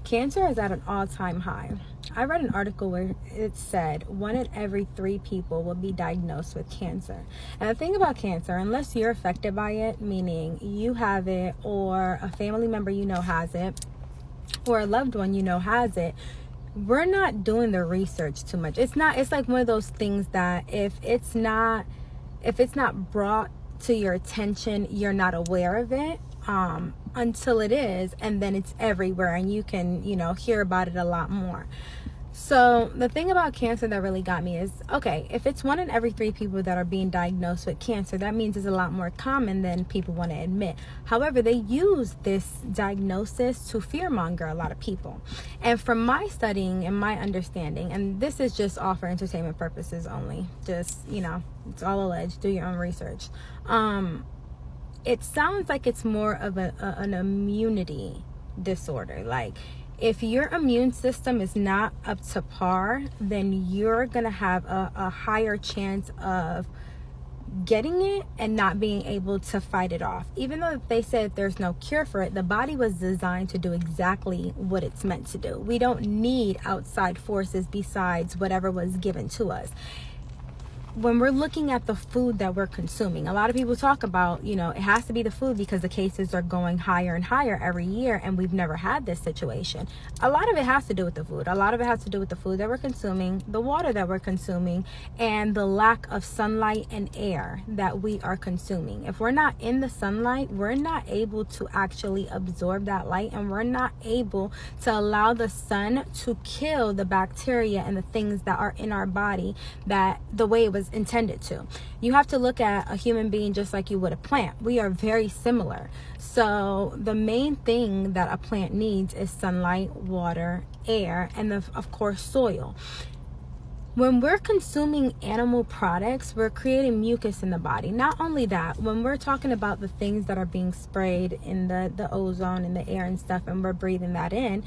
Cancer is at an all-time high. I read an article where it said 1 in every 3 people will be diagnosed with cancer. And the thing about cancer, unless you're affected by it, meaning you have it or a family member you know has it or a loved one you know has it, we're not doing the research too much. It's like one of those things that if it's not brought to your attention, you're not aware of it until it is, and then it's everywhere and you can, hear about it a lot more. So the thing about cancer that really got me is, okay, if it's 1 in every 3 people that are being diagnosed with cancer, that means it's a lot more common than people want to admit. However, they use this diagnosis to fearmonger a lot of people. And from my studying and my understanding, and this is just all for entertainment purposes only, just, it's all alleged, do your own research. It sounds like it's more of an immunity disorder. Like, if your immune system is not up to par, then you're going to have a higher chance of getting it and not being able to fight it off. Even though they said there's no cure for it, the body was designed to do exactly what it's meant to do. We don't need outside forces besides whatever was given to us. When we're looking at the food that we're consuming, a lot of people talk about, it has to be the food because the cases are going higher and higher every year, and we've never had this situation. A lot of it has to do with the food. A lot of it has to do with the food that we're consuming, the water that we're consuming, and the lack of sunlight and air that we are consuming. If we're not in the sunlight, we're not able to actually absorb that light, and we're not able to allow the sun to kill the bacteria and the things that are in our body that the way it was intended to. You have to look at a human being just like you would a plant. We are very similar. So the main thing that a plant needs is sunlight, water, air, and of course soil. When we're consuming animal products, we're creating mucus in the body. Not only that, when we're talking about the things that are being sprayed in the ozone and the air and stuff, and we're breathing that in,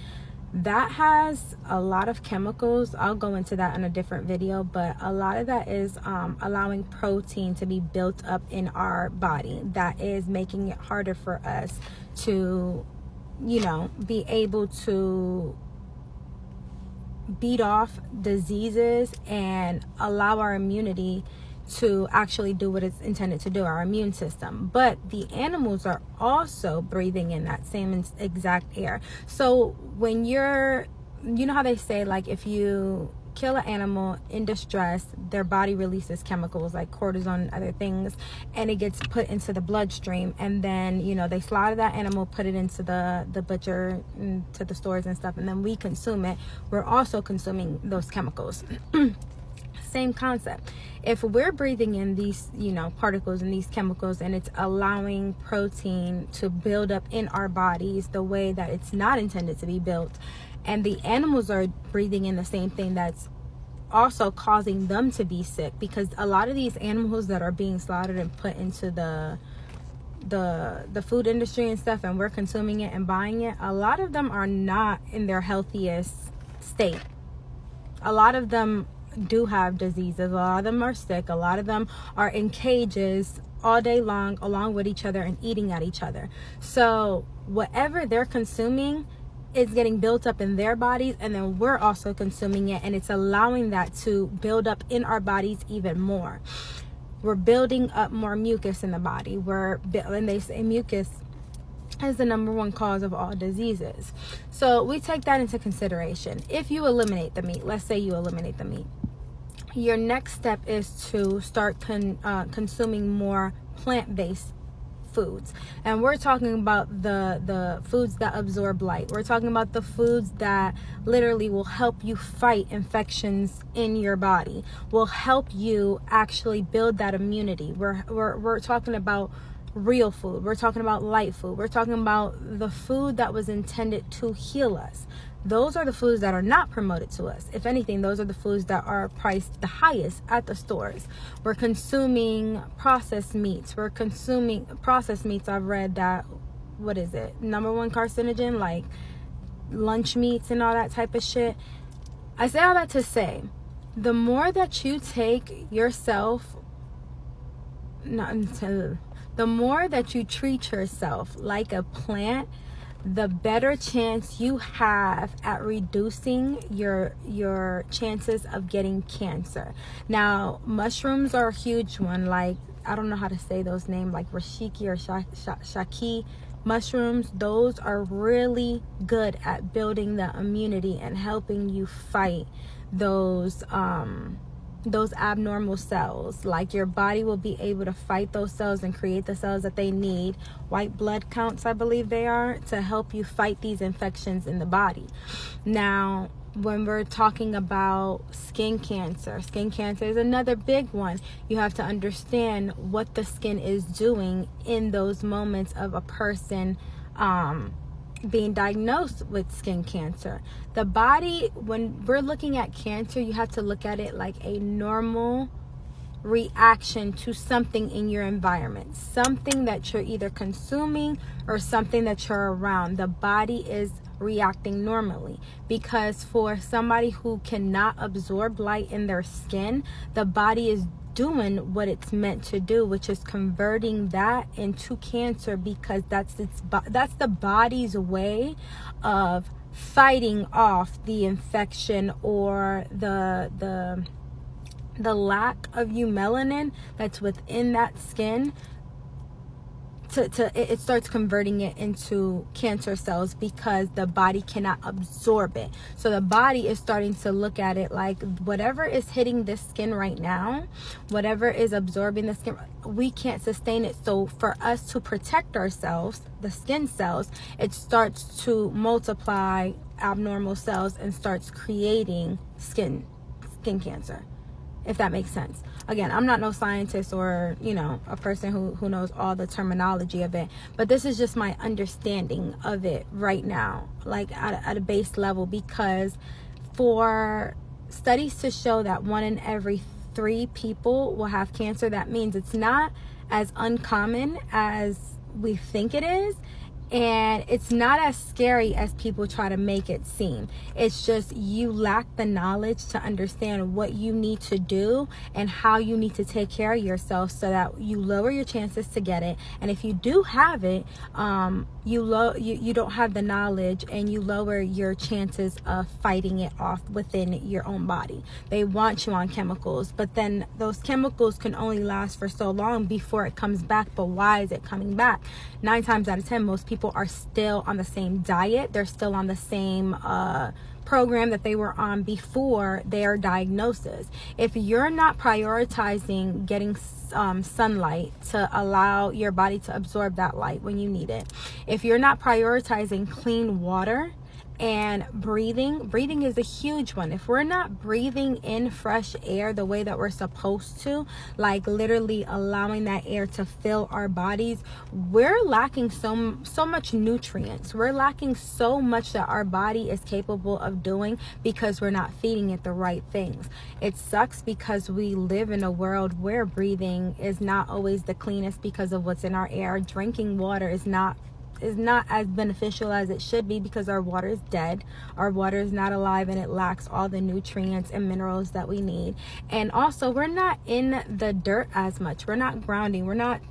that has a lot of chemicals. I'll go into that in a different video, but a lot of that is allowing protein to be built up in our body. That is making it harder for us to, be able to beat off diseases and allow our immunity to actually do what it's intended to do, our immune system. But the animals are also breathing in that same exact air. So when you know how they say, like, if you kill an animal in distress, their body releases chemicals like cortisone and other things, and it gets put into the bloodstream, and then they slaughter that animal, put it into the butcher, to the stores and stuff, and then we consume it. We're also consuming those chemicals. Same concept. If we're breathing in these particles and these chemicals, and it's allowing protein to build up in our bodies the way that it's not intended to be built, and the animals are breathing in the same thing, that's also causing them to be sick. Because a lot of these animals that are being slaughtered and put into the food industry and stuff, and we're consuming it and buying it, a lot of them are not in their healthiest state. A lot of them do have diseases. A lot of them are sick. A lot of them are in cages all day long along with each other and eating at each other. So whatever they're consuming is getting built up in their bodies, and then we're also consuming it, and it's allowing that to build up in our bodies even more. We're building up more mucus in the body. And they say mucus is the number 1 cause of all diseases. So we take that into consideration. If you eliminate the meat, let's say you eliminate the meat, your next step is to start consuming more plant-based foods. And we're talking about the foods that absorb light. We're talking about the foods that literally will help you fight infections in your body, will help you actually build that immunity. We're talking about real food. We're talking about light food. We're talking about the food that was intended to heal us. Those are the foods that are not promoted to us. If anything, those are the foods that are priced the highest at the stores. We're consuming processed meats. I've read that, what is it, number 1 carcinogen, like lunch meats and all that type of shit. I say all that to say, the more that you take yourself, the more that you treat yourself like a plant, the better chance you have at reducing your chances of getting cancer. Now, mushrooms are a huge one. Like, I don't know how to say those names, like Rashiki or Shaki mushrooms. Those are really good at building the immunity and helping you fight those abnormal cells. Like, your body will be able to fight those cells and create the cells that they need, white blood counts, I believe they are, to help you fight these infections in the body. Now, when we're talking about skin cancer is another big one. You have to understand what the skin is doing in those moments of a person being diagnosed with skin cancer. The body, when we're looking at cancer, you have to look at it like a normal reaction to something in your environment, something that you're either consuming or something that you're around. The body is reacting normally, because for somebody who cannot absorb light in their skin, the body is doing what it's meant to do, which is converting that into cancer, because that's the body's way of fighting off the infection or the lack of melanin that's within that skin. It starts converting it into cancer cells because the body cannot absorb it. So the body is starting to look at it like, whatever is hitting this skin right now, whatever is absorbing the skin, we can't sustain it. So for us to protect ourselves, the skin cells, it starts to multiply abnormal cells and starts creating skin cancer, if that makes sense. Again, I'm not no scientist or, a person who knows all the terminology of it, but this is just my understanding of it right now, like at a base level, because for studies to show that 1 in every 3 people will have cancer, that means it's not as uncommon as we think it is. And it's not as scary as people try to make it seem. It's just you lack the knowledge to understand what you need to do and how you need to take care of yourself so that you lower your chances to get it. And if you do have it, you don't have the knowledge, and you lower your chances of fighting it off within your own body. They want you on chemicals, but then those chemicals can only last for so long before it comes back. But why is it coming back? 9 times out of 10, most people are still on the same diet. They're still on the same program that they were on before their diagnosis. If you're not prioritizing getting sunlight to allow your body to absorb that light when you need it, if you're not prioritizing clean water and breathing is a huge one. If we're not breathing in fresh air the way that we're supposed to, like literally allowing that air to fill our bodies, we're lacking so much nutrients. We're lacking so much that our body is capable of doing because we're not feeding it the right things. It sucks because we live in a world where breathing is not always the cleanest because of what's in our air. Drinking water is not as beneficial as it should be because our water is dead. Our water is not alive, and it lacks all the nutrients and minerals that we need. And also, we're not in the dirt as much. We're not grounding. We're not,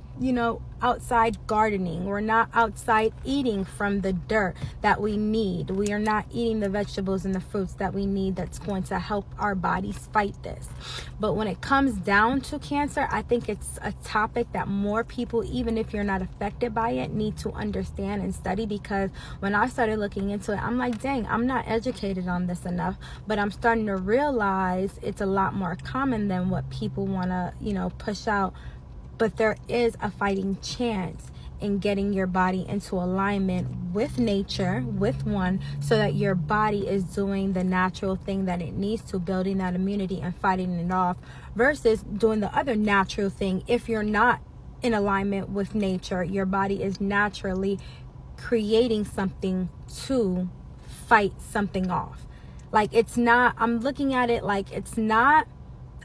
outside gardening. We're not outside eating from the dirt that we need. We are not eating the vegetables and the fruits that we need that's going to help our bodies fight this. But when it comes down to cancer, I think it's a topic that more people, even if you're not affected by it, need to understand and study, because when I started looking into it, I'm like, dang, I'm not educated on this enough. But I'm starting to realize it's a lot more common than what people want to, push out. But there is a fighting chance in getting your body into alignment with nature, with one, so that your body is doing the natural thing that it needs to, building that immunity and fighting it off, versus doing the other natural thing. If you're not in alignment with nature, your body is naturally creating something to fight something off. Like, it's not, I'm looking at it like it's not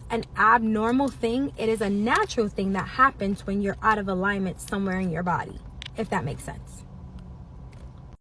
an abnormal thing. It is a natural thing that happens when you're out of alignment somewhere in your body, if that makes sense.